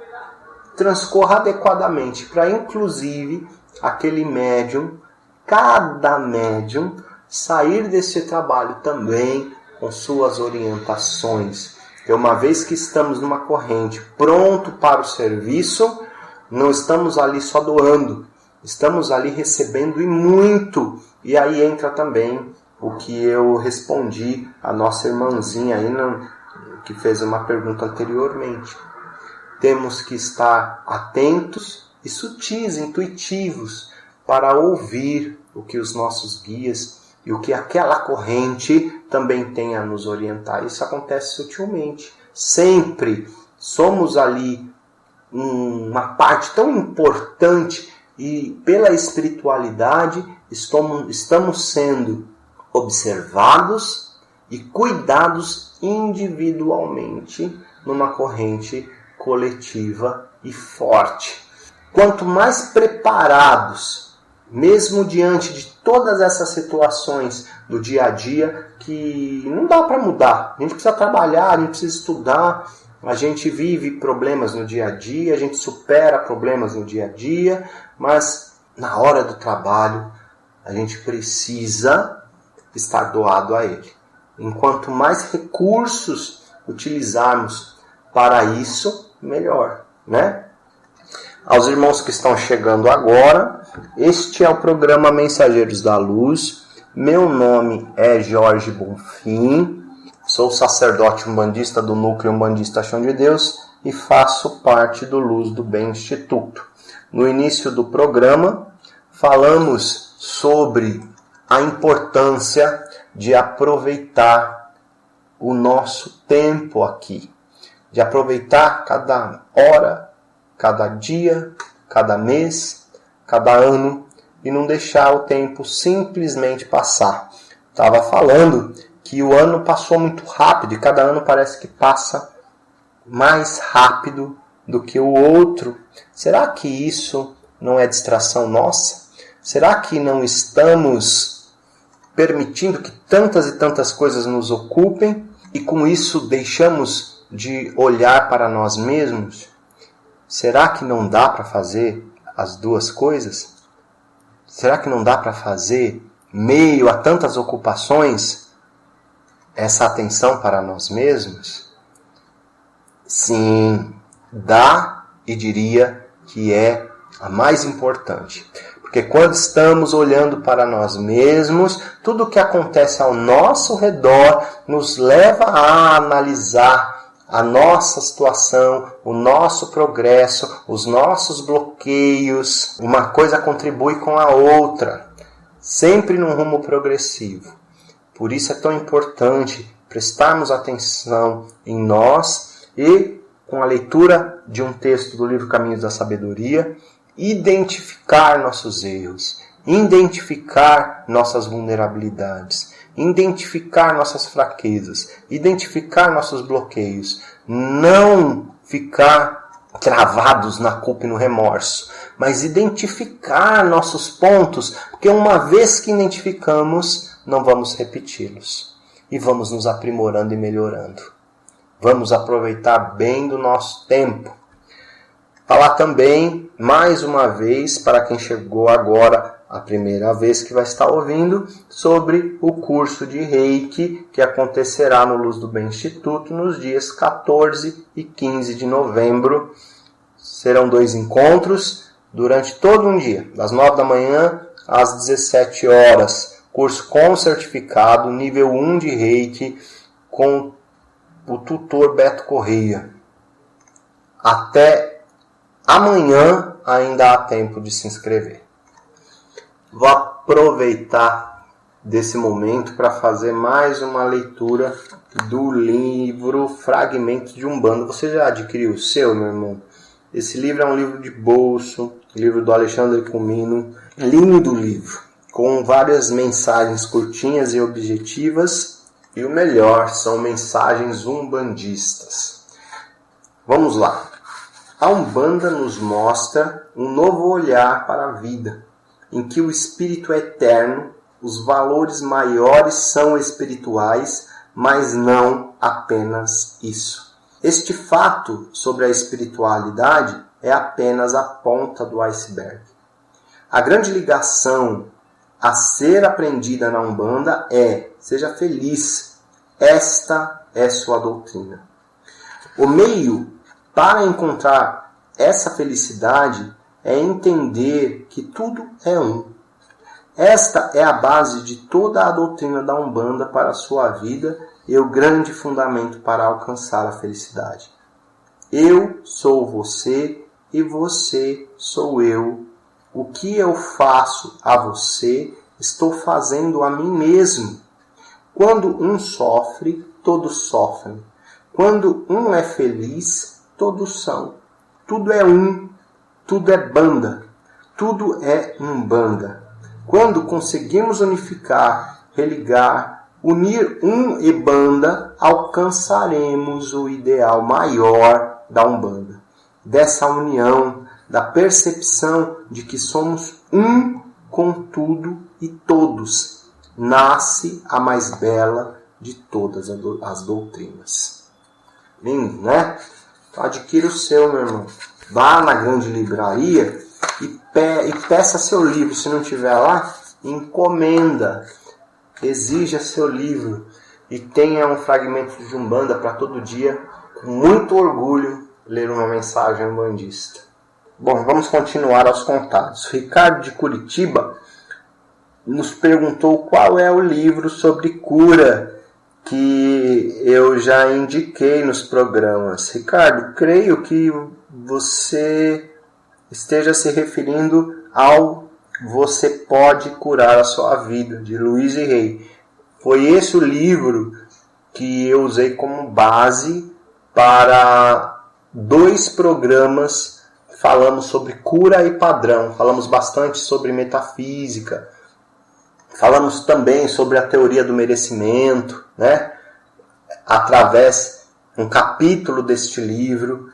Speaker 2: transcorra adequadamente, para inclusive aquele médium, cada médium, sair desse trabalho também com suas orientações. Porque uma vez que estamos numa corrente pronto para o serviço, não estamos ali só doando, estamos ali recebendo e muito. E aí entra também o que eu respondi à nossa irmãzinha aí, que fez uma pergunta anteriormente. Temos que estar atentos e sutis, intuitivos, para ouvir o que os nossos guias e o que aquela corrente também tem a nos orientar. Isso acontece sutilmente. Sempre somos ali uma parte tão importante e pela espiritualidade estamos sendo observados e cuidados individualmente numa corrente coletiva e forte. Quanto mais preparados, mesmo diante de todas essas situações do dia a dia, que não dá para mudar, a gente precisa trabalhar, a gente precisa estudar, a gente vive problemas no dia a dia, a gente supera problemas no dia a dia, mas na hora do trabalho a gente precisa estar doado a ele. Enquanto mais recursos utilizarmos para isso, melhor, né? Aos irmãos que estão chegando agora, este é o programa Mensageiros da Luz. Meu nome é Jorge Bonfim, sou sacerdote umbandista do Núcleo Umbandista Chão de Deus e faço parte do Luz do Bem Instituto. No início do programa, falamos sobre a importância de aproveitar o nosso tempo aqui, de aproveitar cada hora, cada dia, cada mês, cada ano e não deixar o tempo simplesmente passar. Estava falando que o ano passou muito rápido e cada ano parece que passa mais rápido do que o outro. Será que isso não é distração nossa? Será que não estamos permitindo que tantas e tantas coisas nos ocupem e com isso deixamos de olhar para nós mesmos? Será que não dá para fazer as duas coisas? Será que não dá para fazer, meio a tantas ocupações, essa atenção para nós mesmos? Sim, dá, e diria que é a mais importante. Porque quando estamos olhando para nós mesmos, tudo o que acontece ao nosso redor nos leva a analisar a nossa situação, o nosso progresso, os nossos bloqueios. Uma coisa contribui com a outra, sempre num rumo progressivo. Por isso é tão importante prestarmos atenção em nós e, com a leitura de um texto do livro Caminhos da Sabedoria, identificar nossos erros, identificar nossas vulnerabilidades, identificar nossas fraquezas, identificar nossos bloqueios, não ficar travados na culpa e no remorso, mas identificar nossos pontos, porque uma vez que identificamos, não vamos repeti-los. e vamos nos aprimorando e melhorando. Vamos aproveitar bem do nosso tempo. Falar também, mais uma vez, para quem chegou agora, a primeira vez que vai estar ouvindo, sobre o curso de Reiki que acontecerá no Luz do Bem Instituto nos dias 14 e 15 de novembro. Serão 2 encontros durante todo um dia, das 9 da manhã às 17 horas. Curso com certificado, nível 1 de Reiki, com o tutor Beto Correia. Até amanhã ainda há tempo de se inscrever. Vou aproveitar desse momento para fazer mais uma leitura do livro Fragmentos de Umbanda. Você já adquiriu o seu, meu irmão? Esse livro é um livro de bolso, livro do Alexandre Comino. Lindo livro, com várias mensagens curtinhas e objetivas. E o melhor, são mensagens umbandistas. Vamos lá. A Umbanda nos mostra um novo olhar para a vida, em que o espírito é eterno, os valores maiores são espirituais, mas não apenas isso. Este fato sobre a espiritualidade é apenas a ponta do iceberg. A grande ligação a ser aprendida na Umbanda é: seja feliz, esta é sua doutrina. O meio para encontrar essa felicidade é entender que tudo é um. Esta é a base de toda a doutrina da Umbanda para a sua vida e o grande fundamento para alcançar a felicidade. Eu sou você e você sou eu. O que eu faço a você, estou fazendo a mim mesmo. Quando um sofre, todos sofrem. Quando um é feliz, todos são. Tudo é um. Tudo é banda, tudo é Umbanda. Quando conseguimos unificar, religar, unir um e banda, alcançaremos o ideal maior da Umbanda. Dessa união, da percepção de que somos um com tudo e todos, nasce a mais bela de todas as doutrinas. Lindo, né? Então adquira o seu, meu irmão. Vá na grande livraria e peça seu livro. Se não tiver lá, encomenda. Exija seu livro. E tenha um fragmento de Umbanda para todo dia, com muito orgulho, ler uma mensagem umbandista. Bom, vamos continuar aos contatos. Ricardo de Curitiba nos perguntou qual é o livro sobre cura que eu já indiquei nos programas. Ricardo, creio que você esteja se referindo ao Você Pode Curar a Sua Vida, de Louise Hay. Foi esse o livro que eu usei como base para 2 programas. Falamos sobre cura e padrão, falamos bastante sobre metafísica, falamos também sobre a teoria do merecimento, né? Através de um capítulo deste livro.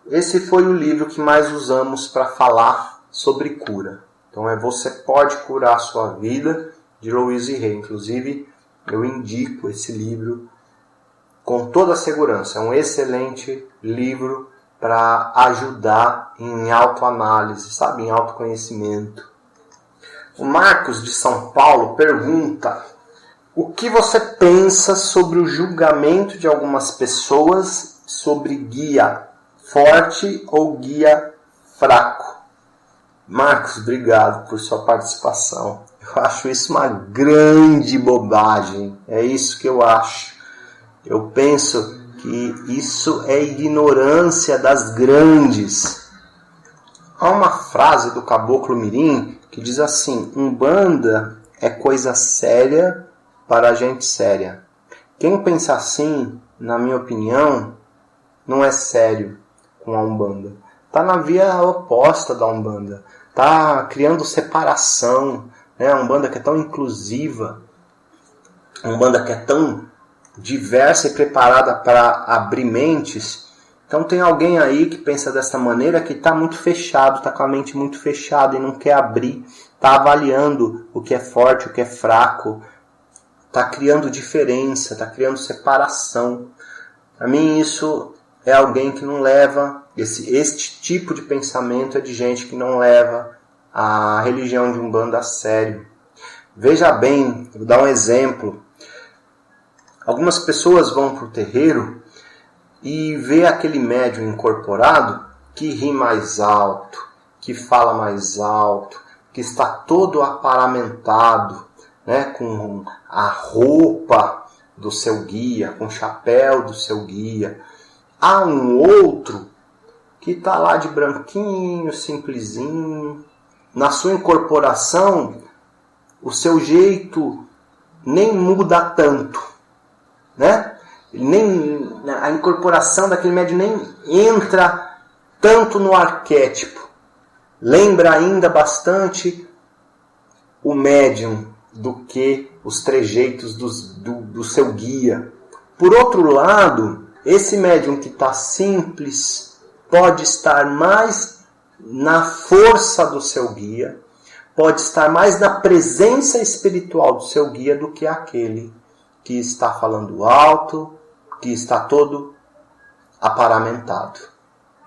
Speaker 2: Esse foi o livro que mais usamos para falar sobre cura. Então é Você Pode Curar a Sua Vida, de Louise Hay. Inclusive, eu indico esse livro com toda a segurança. É um excelente livro para ajudar em autoanálise, sabe? Em autoconhecimento. O Marcos de São Paulo pergunta: o que você pensa sobre o julgamento de algumas pessoas sobre guia forte ou guia fraco? Marcos, obrigado por sua participação. Eu acho isso uma grande bobagem. É isso que eu acho. Eu penso que isso é ignorância das grandes. Há uma frase do Caboclo Mirim que diz assim: Umbanda é coisa séria para gente séria. Quem pensa assim, na minha opinião, não é sério com a Umbanda. Está na via oposta da Umbanda. Está criando separação. Né? A Umbanda que é tão inclusiva. A Umbanda que é tão diversa e preparada para abrir mentes. Então tem alguém aí que pensa dessa maneira, que está muito fechado, está com a mente muito fechada e não quer abrir. Está avaliando o que é forte, o que é fraco. está criando diferença, está criando separação. Para mim isso é alguém que não leva, este tipo de pensamento é de gente que não leva a religião de Umbanda a sério. Veja bem, vou dar um exemplo. Algumas pessoas vão para o terreiro e vê aquele médium incorporado que ri mais alto, que fala mais alto, que está todo aparamentado, né, com a roupa do seu guia, com o chapéu do seu guia. Há um outro que está lá de branquinho, simplesinho. Na sua incorporação, o seu jeito nem muda tanto, né? A incorporação daquele médium nem entra tanto no arquétipo. Lembra ainda bastante o médium do que os trejeitos do seu guia. Por outro lado, esse médium que está simples pode estar mais na força do seu guia, pode estar mais na presença espiritual do seu guia do que aquele que está falando alto, que está todo aparamentado.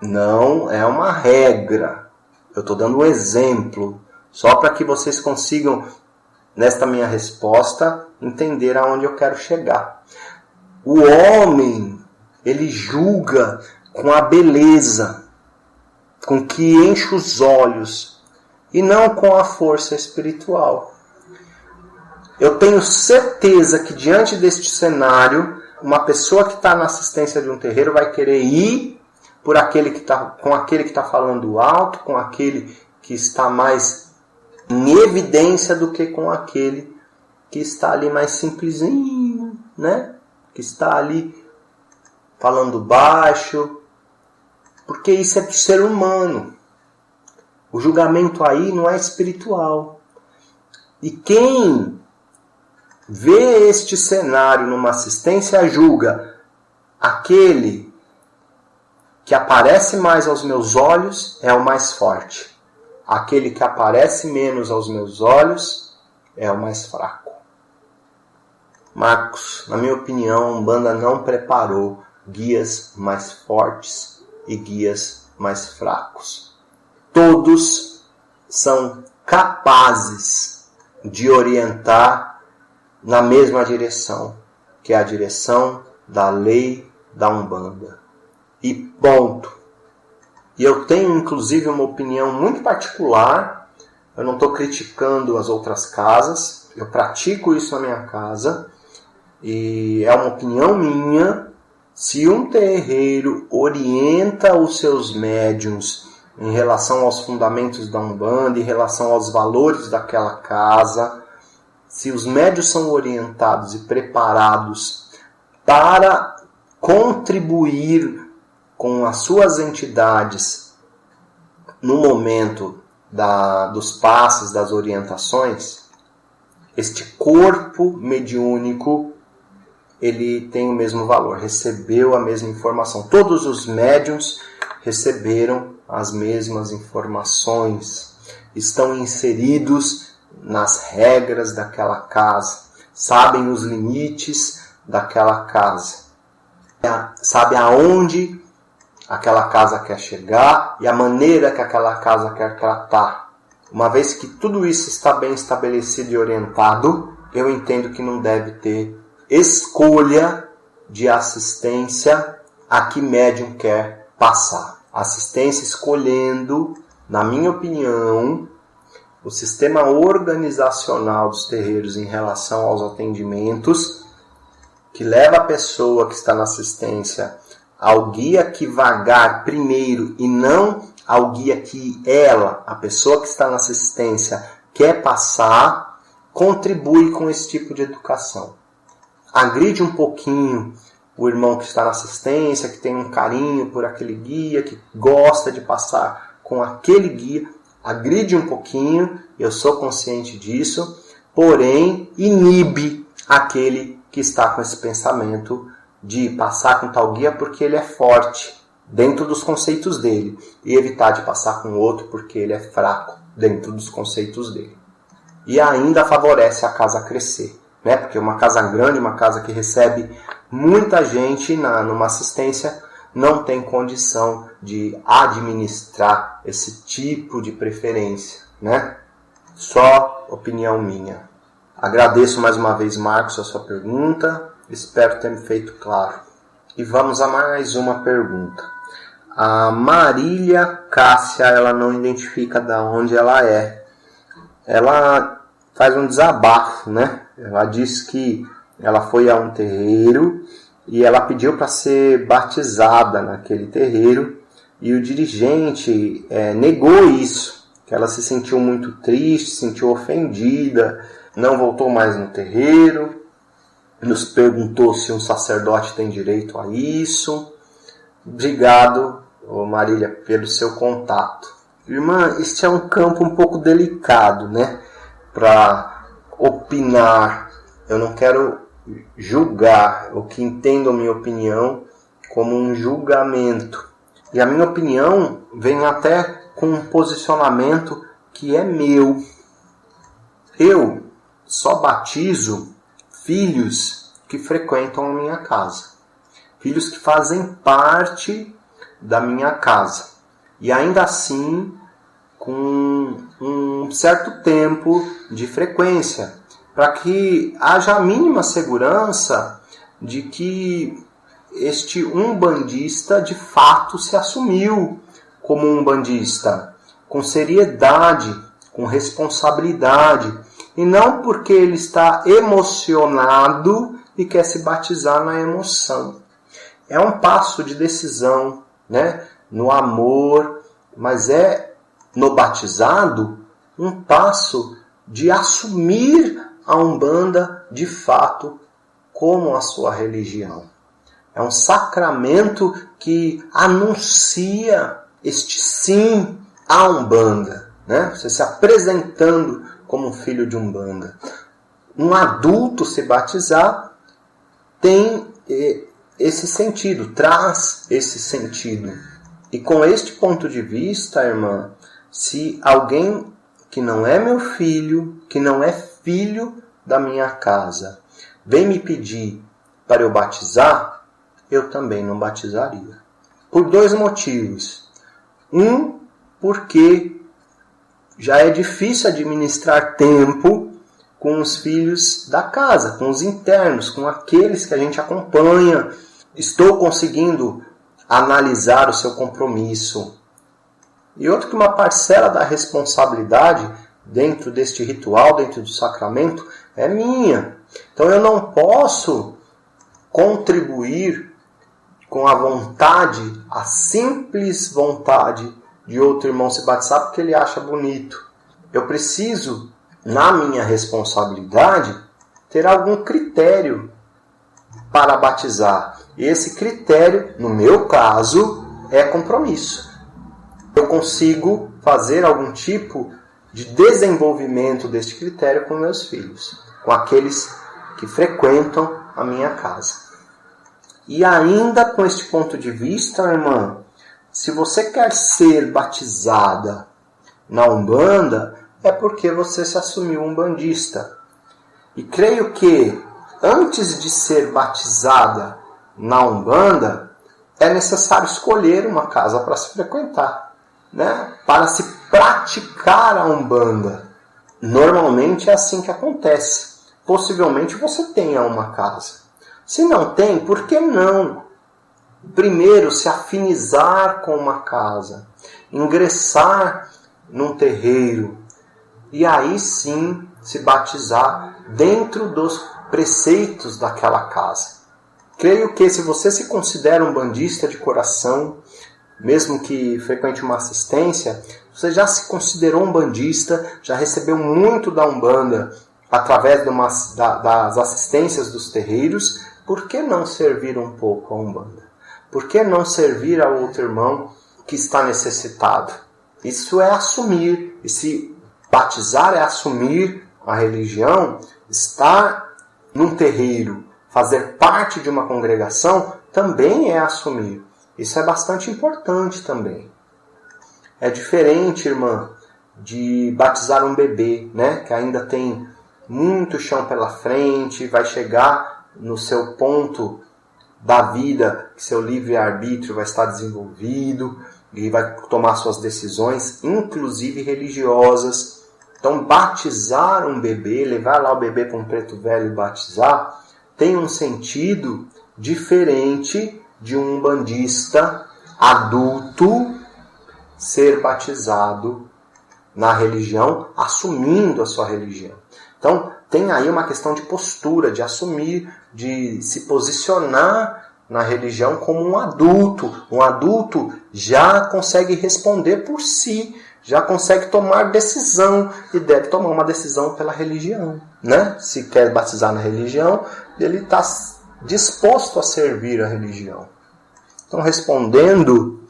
Speaker 2: Não é uma regra. Eu estou dando um exemplo, só para que vocês consigam, nesta minha resposta, entender aonde eu quero chegar. O homem, ele julga com a beleza, com que enche os olhos, e não com a força espiritual. Eu tenho certeza que diante deste cenário, uma pessoa que está na assistência de um terreiro vai querer ir com aquele que está falando alto, com aquele que está mais em evidência do que com aquele que está ali mais simplesinho, né? Que está ali falando baixo, porque isso é do ser humano. O julgamento aí não é espiritual. E quem vê este cenário numa assistência julga aquele que aparece mais aos meus olhos é o mais forte. Aquele que aparece menos aos meus olhos é o mais fraco. Marcos, na minha opinião, a Umbanda não preparou guias mais fortes e guias mais fracos. Todos são capazes de orientar na mesma direção, que é a direção da lei da Umbanda. E ponto. E eu tenho, inclusive, uma opinião muito particular. Eu não estou criticando as outras casas. Eu pratico isso na minha casa. E é uma opinião minha. Se um terreiro orienta os seus médiuns em relação aos fundamentos da Umbanda, em relação aos valores daquela casa, se os médiuns são orientados e preparados para contribuir com as suas entidades no momento dos passes, das orientações, este corpo mediúnico, ele tem o mesmo valor, recebeu a mesma informação. Todos os médiuns receberam as mesmas informações, estão inseridos nas regras daquela casa, sabem os limites daquela casa, sabe aonde aquela casa quer chegar e a maneira que aquela casa quer tratar. Uma vez que tudo isso está bem estabelecido e orientado, eu entendo que não deve ter escolha de assistência a que médium quer passar. Assistência escolhendo, na minha opinião, o sistema organizacional dos terreiros em relação aos atendimentos, que leva a pessoa que está na assistência ao guia que vagar primeiro e não ao guia que a pessoa que está na assistência, quer passar, contribui com esse tipo de educação. Agride um pouquinho o irmão que está na assistência, que tem um carinho por aquele guia, que gosta de passar com aquele guia, agride um pouquinho, eu sou consciente disso, porém inibe aquele que está com esse pensamento de passar com tal guia porque ele é forte dentro dos conceitos dele e evitar de passar com outro porque ele é fraco dentro dos conceitos dele. E ainda favorece a casa a crescer, né? Porque uma casa grande, uma casa que recebe muita gente numa assistência, não tem condição de administrar esse tipo de preferência, né? Só opinião minha. Agradeço mais uma vez, Marcos, a sua pergunta. Espero ter me feito claro. E vamos a mais uma pergunta. A Marília Cássia, ela não identifica de onde ela é. Ela faz um desabafo, né? Ela diz que ela foi a um terreiro e ela pediu para ser batizada naquele terreiro e o dirigente negou isso, que ela se sentiu muito triste, se sentiu ofendida, não voltou mais no terreiro, nos perguntou se um sacerdote tem direito a isso. Obrigado, Marília, pelo seu contato. Irmã, este é um campo um pouco delicado, né? Para opinar. Eu não quero julgar, o que entendo a minha opinião como um julgamento. E a minha opinião vem até com um posicionamento que é meu. Eu só batizo filhos que frequentam a minha casa. Filhos que fazem parte da minha casa. E ainda assim, com um certo tempo de frequência, para que haja a mínima segurança de que este umbandista de fato se assumiu como um umbandista, com seriedade, com responsabilidade, e não porque ele está emocionado e quer se batizar na emoção. É um passo de decisão, né? No amor, mas é no batizado um passo de assumir a Umbanda de fato como a sua religião. É um sacramento que anuncia este sim à Umbanda, né? Você se apresentando como um filho de Umbanda. Um adulto se batizar tem esse sentido, traz esse sentido. E com este ponto de vista, irmã, se alguém que não é meu filho, que não é filho da minha casa, vem me pedir para eu batizar, eu também não batizaria. Por dois motivos. Um, porque já é difícil administrar tempo com os filhos da casa, com os internos, com aqueles que a gente acompanha. Estou conseguindo analisar o seu compromisso. E outro, que uma parcela da responsabilidade dentro deste ritual, dentro do sacramento, é minha. Então eu não posso contribuir com a vontade, a simples vontade de outro irmão se batizar porque ele acha bonito. Eu preciso, na minha responsabilidade, ter algum critério para batizar. E esse critério, no meu caso, é compromisso. Eu consigo fazer algum tipo de desenvolvimento deste critério com meus filhos, com aqueles que frequentam a minha casa. E ainda com este ponto de vista, irmã, se você quer ser batizada na Umbanda, é porque você se assumiu umbandista. E creio que, antes de ser batizada na Umbanda, é necessário escolher uma casa para se frequentar, né? Para se praticar a Umbanda. Normalmente é assim que acontece. Possivelmente você tenha uma casa. Se não tem, por que não? Primeiro, se afinizar com uma casa, ingressar num terreiro, e aí sim se batizar dentro dos preceitos daquela casa. Creio que se você se considera um umbandista de coração, mesmo que frequente uma assistência, você já se considerou um umbandista, já recebeu muito da Umbanda através das assistências dos terreiros, por que não servir um pouco a Umbanda? Por que não servir a outro irmão que está necessitado? Isso é assumir. E se batizar é assumir a religião, estar num terreiro, fazer parte de uma congregação, também é assumir. Isso é bastante importante também. É diferente, irmã, de batizar um bebê, né, que ainda tem muito chão pela frente, vai chegar no seu ponto da vida, que seu livre-arbítrio vai estar desenvolvido e vai tomar suas decisões, inclusive religiosas. Então, batizar um bebê, levar lá o bebê para um preto velho e batizar, tem um sentido diferente de um umbandista adulto ser batizado na religião, assumindo a sua religião. Então, tem aí uma questão de postura, de assumir, de se posicionar na religião como um adulto. Um adulto já consegue responder por si, já consegue tomar decisão e deve tomar uma decisão pela religião, né? Se quer batizar na religião, ele está disposto a servir a religião. Então, respondendo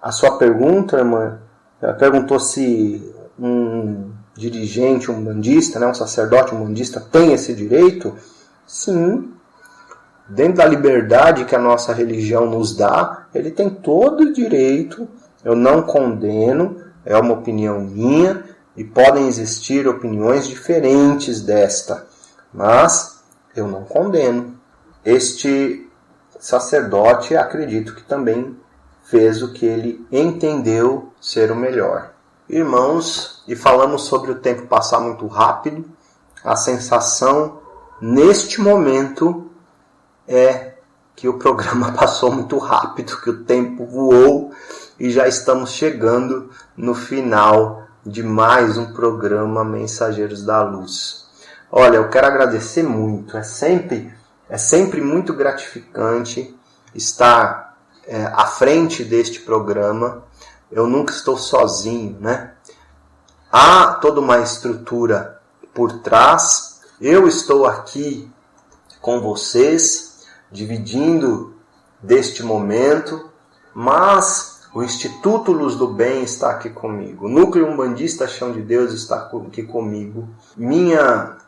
Speaker 2: a sua pergunta, irmã, ela perguntou se um dirigente umbandista, né, um sacerdote umbandista tem esse direito. Sim, dentro da liberdade que a nossa religião nos dá, ele tem todo o direito. Eu não condeno, é uma opinião minha e podem existir opiniões diferentes desta, mas eu não condeno. Este sacerdote, acredito que também fez o que ele entendeu ser o melhor. Irmãos, e falamos sobre o tempo passar muito rápido, a sensação neste momento é que o programa passou muito rápido, que o tempo voou e já estamos chegando no final de mais um programa Mensageiros da Luz. Olha, eu quero agradecer muito, é sempre muito gratificante estar à frente deste programa. Eu nunca estou sozinho, né? Há toda uma estrutura por trás. Eu estou aqui com vocês, dividindo deste momento, mas o Instituto Luz do Bem está aqui comigo. O Núcleo Umbandista Chão de Deus está aqui comigo. Minha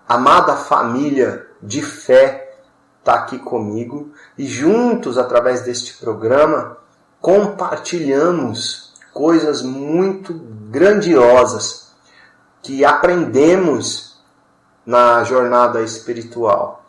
Speaker 2: amada família de fé está aqui comigo. E juntos, através deste programa, compartilhamos coisas muito grandiosas que aprendemos na jornada espiritual.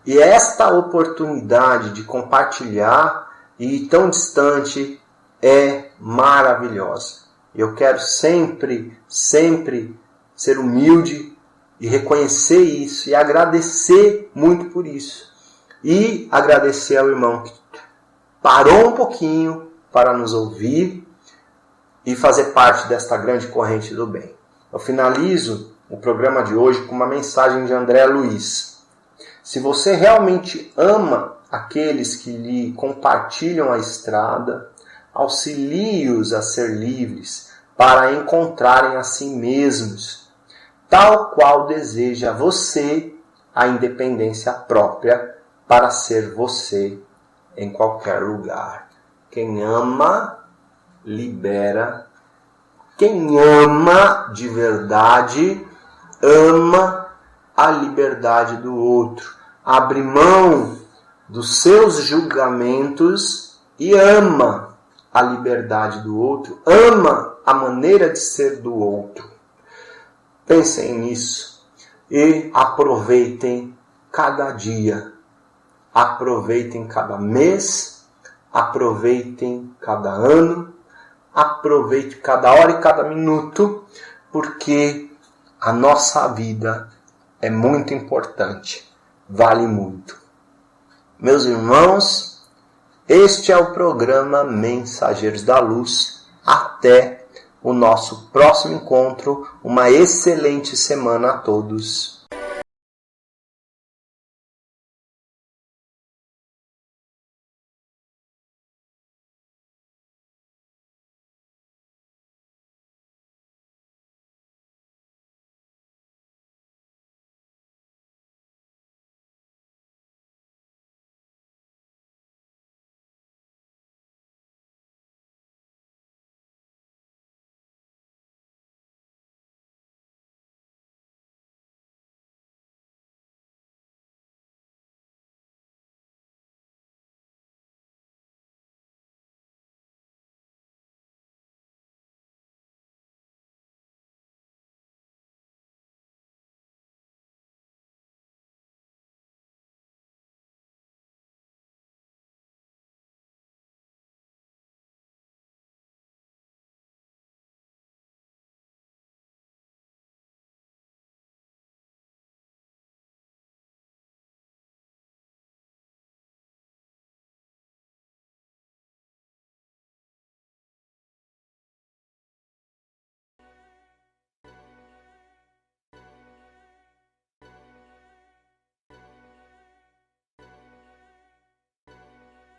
Speaker 2: E esta oportunidade de compartilhar e tão distante é maravilhosa. Eu quero sempre ser humilde e reconhecer isso e agradecer muito por isso. E agradecer ao irmão que parou um pouquinho para nos ouvir e fazer parte desta grande corrente do bem. Eu finalizo o programa de hoje com uma mensagem de André Luiz. Se você realmente ama aqueles que lhe compartilham a estrada, auxilie-os a ser livres para encontrarem a si mesmos, tal qual deseja você a independência própria para ser você em qualquer lugar. Quem ama, libera. Quem ama de verdade, ama a liberdade do outro. Abre mão dos seus julgamentos e ama a liberdade do outro. Ama a maneira de ser do outro. Pensem nisso e aproveitem cada dia. Aproveitem cada mês. Aproveitem cada ano, aproveite cada hora e cada minuto, porque a nossa vida é muito importante, vale muito. Meus irmãos, este é o programa Mensageiros da Luz. Até o nosso próximo encontro. Uma excelente semana a todos.